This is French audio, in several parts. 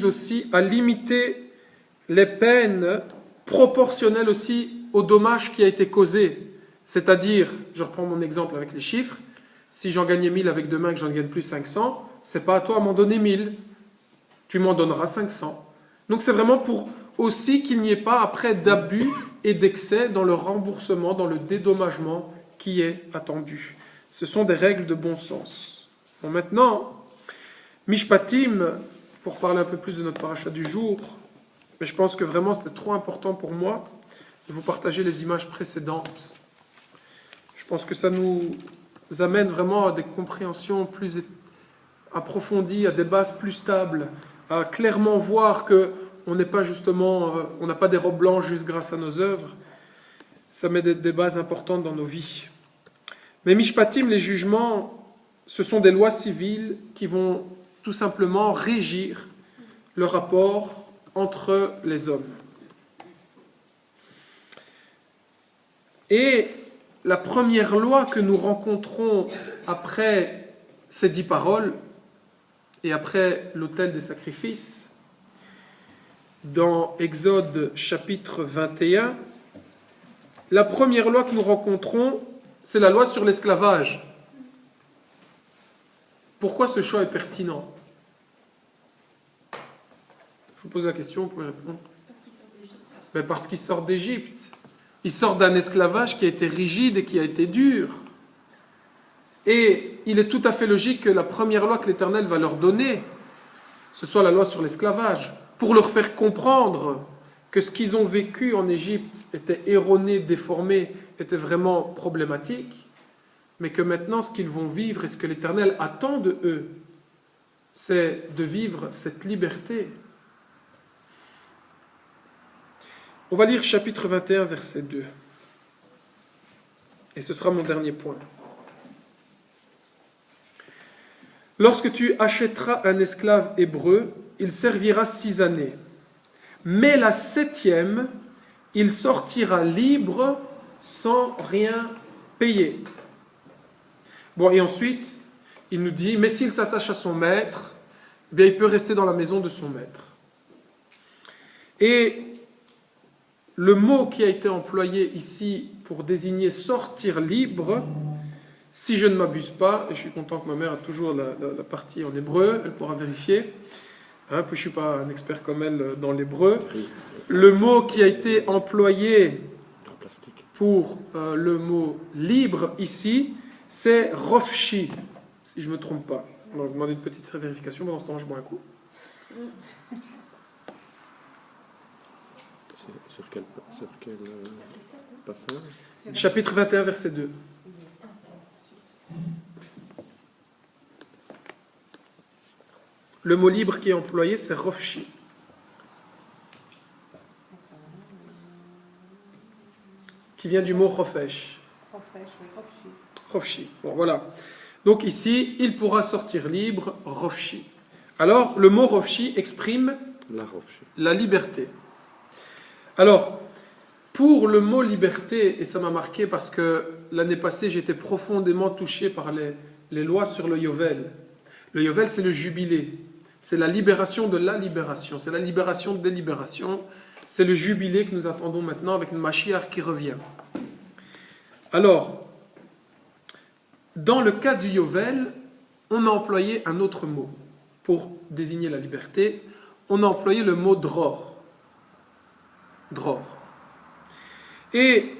aussi à limiter les peines proportionnelles aussi au dommage qui a été causé. C'est-à-dire, je reprends mon exemple avec les chiffres, si j'en gagnais 1000 avec demain que j'en gagne plus 500, c'est pas à toi à m'en donner 1000, tu m'en donneras 500. Donc c'est vraiment pour aussi qu'il n'y ait pas après d'abus et d'excès dans le remboursement, dans le dédommagement qui est attendu. Ce sont des règles de bon sens. Bon, maintenant, Mishpatim, pour parler un peu plus de notre paracha du jour, mais je pense que vraiment c'était trop important pour moi de vous partager les images précédentes. Je pense que ça nous amène vraiment à des compréhensions plus approfondies, à des bases plus stables, à clairement voir que on n'est pas justement, on n'a pas des robes blanches juste grâce à nos œuvres. Ça met des bases importantes dans nos vies. Mais Mishpatim, les jugements, ce sont des lois civiles qui vont tout simplement régir le rapport entre les hommes. Et la première loi que nous rencontrons après ces 10 paroles et après l'autel des sacrifices, dans Exode chapitre 21, la première loi que nous rencontrons, c'est la loi sur l'esclavage. Pourquoi ce choix est pertinent? Je vous pose la question, vous pouvez répondre. Parce qu'il sort d'Égypte. Il sort d'un esclavage qui a été rigide et qui a été dur. Et il est tout à fait logique que la première loi que l'Éternel va leur donner, ce soit la loi sur l'esclavage, pour leur faire comprendre que ce qu'ils ont vécu en Égypte était erroné, déformé, était vraiment problématique, mais que maintenant ce qu'ils vont vivre et ce que l'Éternel attend de eux, c'est de vivre cette liberté. On va lire chapitre 21, verset 2. Et ce sera mon dernier point. Lorsque tu achèteras un esclave hébreu, il servira 6 années. Mais la 7e, il sortira libre sans rien payer. Bon, et ensuite, il nous dit, mais s'il s'attache à son maître, eh bien, il peut rester dans la maison de son maître. Et le mot qui a été employé ici pour désigner sortir libre, si je ne m'abuse pas, et je suis content que ma mère a toujours la partie en hébreu, elle pourra vérifier, puis je ne suis pas un expert comme elle dans l'hébreu, le mot qui a été employé pour le mot libre ici, c'est rofshi, si je ne me trompe pas. On va demander une petite vérification, pendant ce temps je bois un coup. Sur quel passage? Chapitre 21, verset 2. Le mot libre qui est employé, c'est rofshi. Qui vient du mot rofesh. Rofshi. Bon, voilà. Donc ici, il pourra sortir libre, rofshi. Alors, le mot rofshi exprime la liberté. Alors, pour le mot liberté, et ça m'a marqué parce que l'année passée, j'étais profondément touché par les lois sur le Yovel. Le Yovel, c'est le jubilé. C'est la libération de la libération. C'est la libération des libérations. C'est le jubilé que nous attendons maintenant avec une Mashiach qui revient. Alors, dans le cas du Yovel, on a employé un autre mot pour désigner la liberté. On a employé le mot dror. Dror. Et,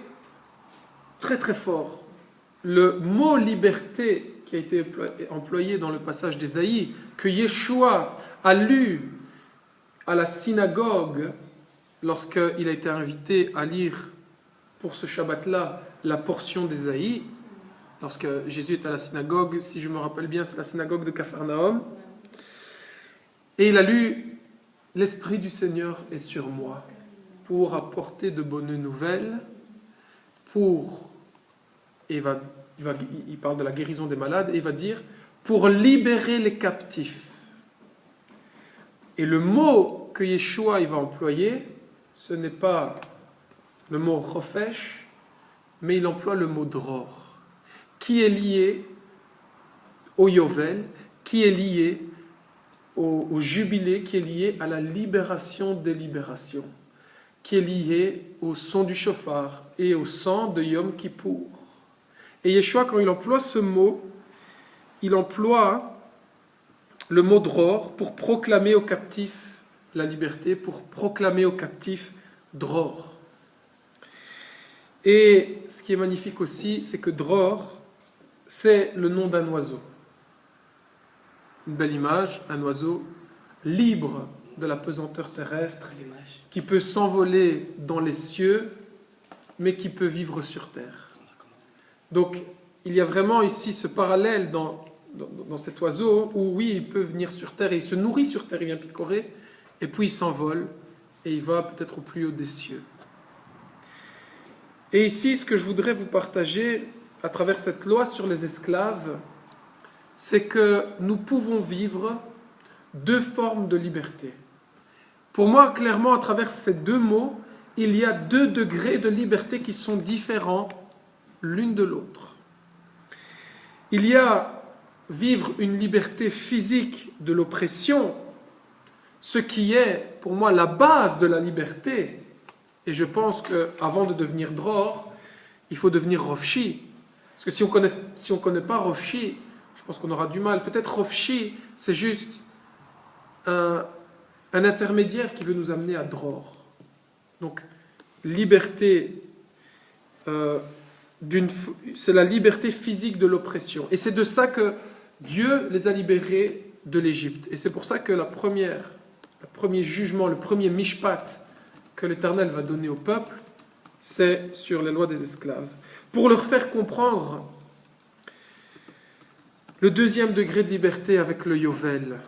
très très fort, le mot liberté qui a été employé dans le passage d'Ésaïe, que Yeshua a lu à la synagogue lorsqu'il a été invité à lire pour ce Shabbat-là la portion d'Ésaïe, lorsque Jésus est à la synagogue, si je me rappelle bien, c'est la synagogue de Capharnaüm, et il a lu « L'Esprit du Seigneur est sur moi » pour apporter de bonnes nouvelles, il parle de la guérison des malades, et il va dire pour libérer les captifs. Et le mot que Yeshua va employer, ce n'est pas le mot chofesh, mais il emploie le mot dror, qui est lié au Yovel, qui est lié au jubilé qui est lié à la libération des libérations, qui est lié au son du shofar et au sang de Yom Kippour. Et Yeshua, quand il emploie ce mot, il emploie le mot dror pour proclamer aux captifs la liberté, pour proclamer aux captifs dror. Et ce qui est magnifique aussi, c'est que dror, c'est le nom d'un oiseau. Une belle image, un oiseau libre de la pesanteur terrestre, qui peut s'envoler dans les cieux, mais qui peut vivre sur terre. Donc, il y a vraiment ici ce parallèle dans cet oiseau, où oui, il peut venir sur terre, et il se nourrit sur terre, il vient picorer, et puis il s'envole, et il va peut-être au plus haut des cieux. Et ici, ce que je voudrais vous partager, à travers cette loi sur les esclaves, c'est que nous pouvons vivre deux formes de liberté. Pour moi, clairement, à travers ces deux mots, il y a deux degrés de liberté qui sont différents l'une de l'autre. Il y a vivre une liberté physique de l'oppression, ce qui est, pour moi, la base de la liberté. Et je pense qu'avant de devenir dror, il faut devenir rofshi. Parce que si on connaît pas rofshi, je pense qu'on aura du mal. Peut-être rofshi, c'est juste un intermédiaire qui veut nous amener à dror. Donc, liberté, c'est la liberté physique de l'oppression. Et c'est de ça que Dieu les a libérés de l'Égypte. Et c'est pour ça que le premier jugement, le premier mishpat que l'Éternel va donner au peuple, c'est sur les lois des esclaves. Pour leur faire comprendre le deuxième degré de liberté avec le Yovel.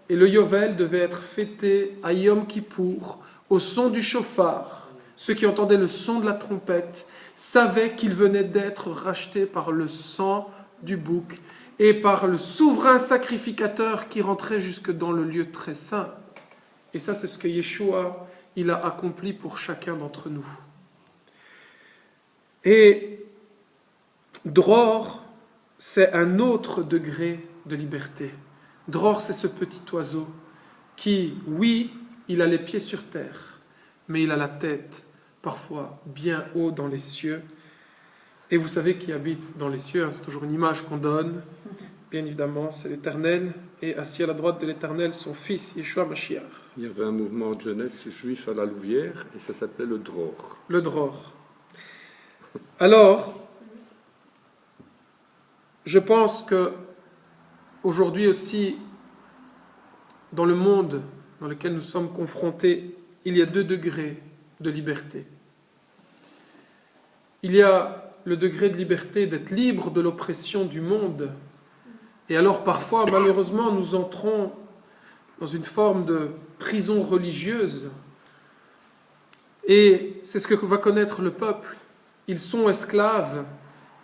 Et le Yovel devait être fêté à Yom Kippour, au son du shofar. Ceux qui entendaient le son de la trompette savaient qu'ils venaient d'être rachetés par le sang du bouc et par le souverain sacrificateur qui rentrait jusque dans le lieu très saint. Et ça, c'est ce que Yeshua, il a accompli pour chacun d'entre nous. Et Dror, c'est un autre degré de liberté. Dror, c'est ce petit oiseau qui, oui, il a les pieds sur terre, mais il a la tête parfois bien haut dans les cieux. Et vous savez qui habite dans les cieux, c'est toujours une image qu'on donne. Bien évidemment, c'est l'Éternel, et assis à la droite de l'Éternel, son fils, Yeshua Mashiach. Il y avait un mouvement de jeunesse juif à la Louvière, et ça s'appelait le Dror. Le Dror. Alors, je pense que aujourd'hui aussi, dans le monde dans lequel nous sommes confrontés, il y a deux degrés de liberté. Il y a le degré de liberté d'être libre de l'oppression du monde. Et alors parfois, malheureusement, nous entrons dans une forme de prison religieuse. Et c'est ce que va connaître le peuple. Ils sont esclaves,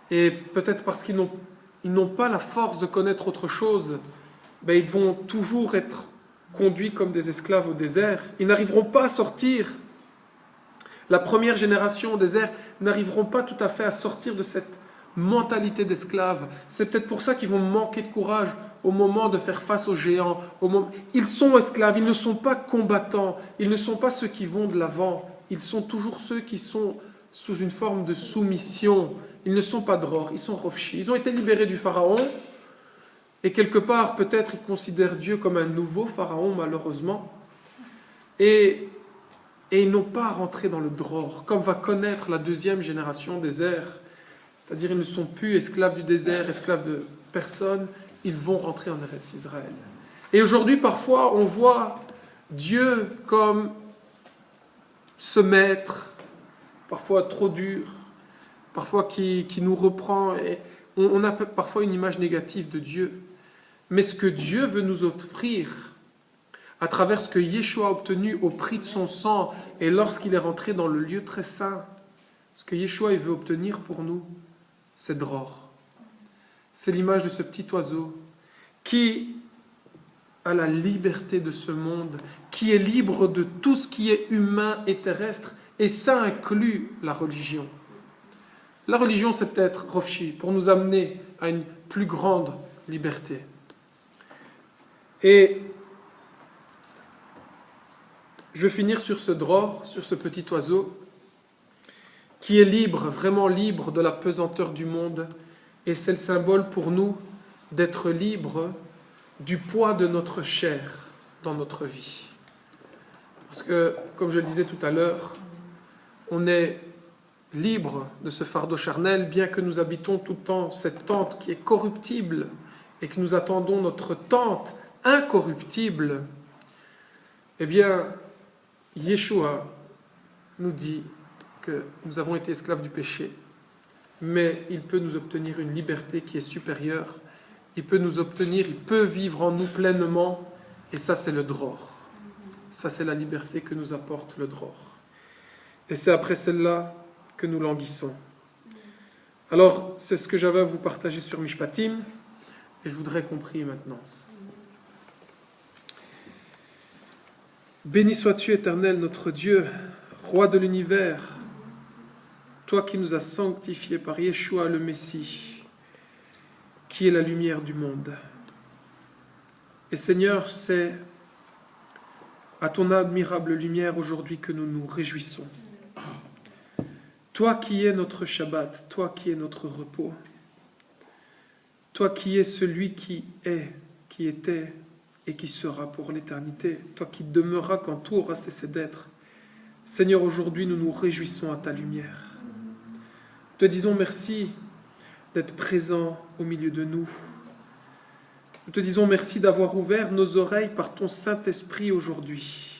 et peut-être parce qu'ils n'ont pas la force de connaître autre chose, ils vont toujours être conduits comme des esclaves au désert. Ils n'arriveront pas à sortir. La première génération au désert n'arriveront pas tout à fait à sortir de cette mentalité d'esclave. C'est peut-être pour ça qu'ils vont manquer de courage au moment de faire face aux géants. Ils sont esclaves, ils ne sont pas combattants, ils ne sont pas ceux qui vont de l'avant, ils sont toujours ceux qui sont sous une forme de soumission. Ils ne sont pas dror, ils sont rofshi. Ils ont été libérés du pharaon, et quelque part, peut-être, ils considèrent Dieu comme un nouveau pharaon, malheureusement. Et ils n'ont pas rentré dans le dror, comme va connaître la deuxième génération désert. C'est-à-dire, ils ne sont plus esclaves du désert, esclaves de personne, ils vont rentrer en Eretz Israël. Et aujourd'hui, parfois, on voit Dieu comme ce maître, parfois trop dur, parfois qui nous reprend, et on a parfois une image négative de Dieu. Mais ce que Dieu veut nous offrir, à travers ce que Yeshua a obtenu au prix de son sang, et lorsqu'il est rentré dans le lieu très saint, ce que Yeshua veut obtenir pour nous, c'est Dror. C'est l'image de ce petit oiseau qui a la liberté de ce monde, qui est libre de tout ce qui est humain et terrestre, et ça inclut la religion. La religion, c'est peut-être Rofshi, pour nous amener à une plus grande liberté. Et je vais finir sur ce dror, sur ce petit oiseau, qui est libre, vraiment libre de la pesanteur du monde. Et c'est le symbole pour nous d'être libre du poids de notre chair dans notre vie. Parce que, comme je le disais tout à l'heure, on est libre de ce fardeau charnel, bien que nous habitons tout le temps cette tente qui est corruptible et que nous attendons notre tente incorruptible. Eh bien, Yeshua nous dit que nous avons été esclaves du péché, mais il peut nous obtenir une liberté qui est supérieure. Il peut vivre en nous pleinement, et ça c'est le dror. Ça c'est la liberté que nous apporte le dror. Et c'est après celle-là que nous languissons. Alors, c'est ce que j'avais à vous partager sur Mishpatim, et je voudrais qu'on prie maintenant. Béni sois-tu, Éternel, notre Dieu, Roi de l'univers, toi qui nous as sanctifiés par Yeshua le Messie, qui est la lumière du monde. Et Seigneur, c'est à ton admirable lumière aujourd'hui que nous nous réjouissons. Toi qui es notre Shabbat, toi qui es notre repos, toi qui es celui qui est, qui était et qui sera pour l'éternité, toi qui demeuras quand tout aura cessé d'être. Seigneur, aujourd'hui nous nous réjouissons à ta lumière. Te disons merci d'être présent au milieu de nous. Nous te disons merci d'avoir ouvert nos oreilles par ton Saint-Esprit aujourd'hui.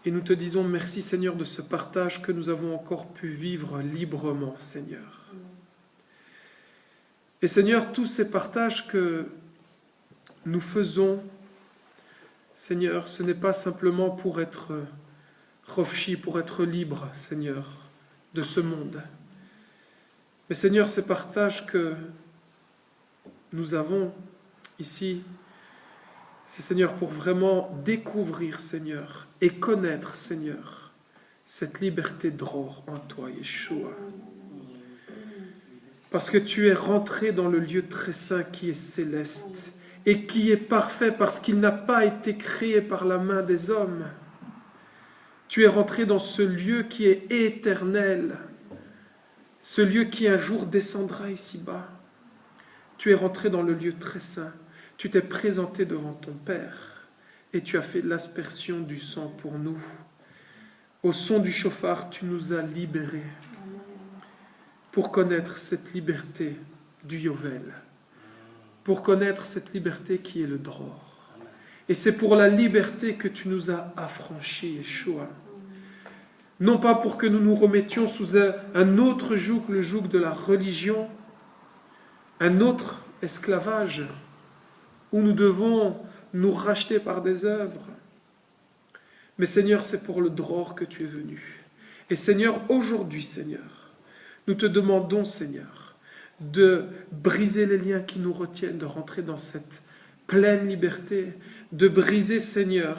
Et nous te disons merci, Seigneur, de ce partage que nous avons encore pu vivre librement, Seigneur. Et Seigneur, tous ces partages que nous faisons, Seigneur, ce n'est pas simplement pour être rofchi, pour être libre, Seigneur, de ce monde. Mais Seigneur, ces partages que nous avons ici, c'est Seigneur pour vraiment découvrir, Seigneur, et connaître, Seigneur, cette liberté dror en toi, Yeshua. Parce que tu es rentré dans le lieu très saint qui est céleste et qui est parfait parce qu'il n'a pas été créé par la main des hommes. Tu es rentré dans ce lieu qui est éternel, ce lieu qui un jour descendra ici-bas. Tu es rentré dans le lieu très saint. Tu t'es présenté devant ton Père et tu as fait l'aspersion du sang pour nous. Au son du chauffard, tu nous as libérés pour connaître cette liberté du Yovel, pour connaître cette liberté qui est le dror. Et c'est pour la liberté que tu nous as affranchis, Yeshua. Non pas pour que nous nous remettions sous un autre joug, le joug de la religion, un autre esclavage, où nous devons nous racheter par des œuvres. Mais Seigneur, c'est pour le dror que tu es venu. Et Seigneur, aujourd'hui, Seigneur, nous te demandons, Seigneur, de briser les liens qui nous retiennent, de rentrer dans cette pleine liberté, de briser, Seigneur,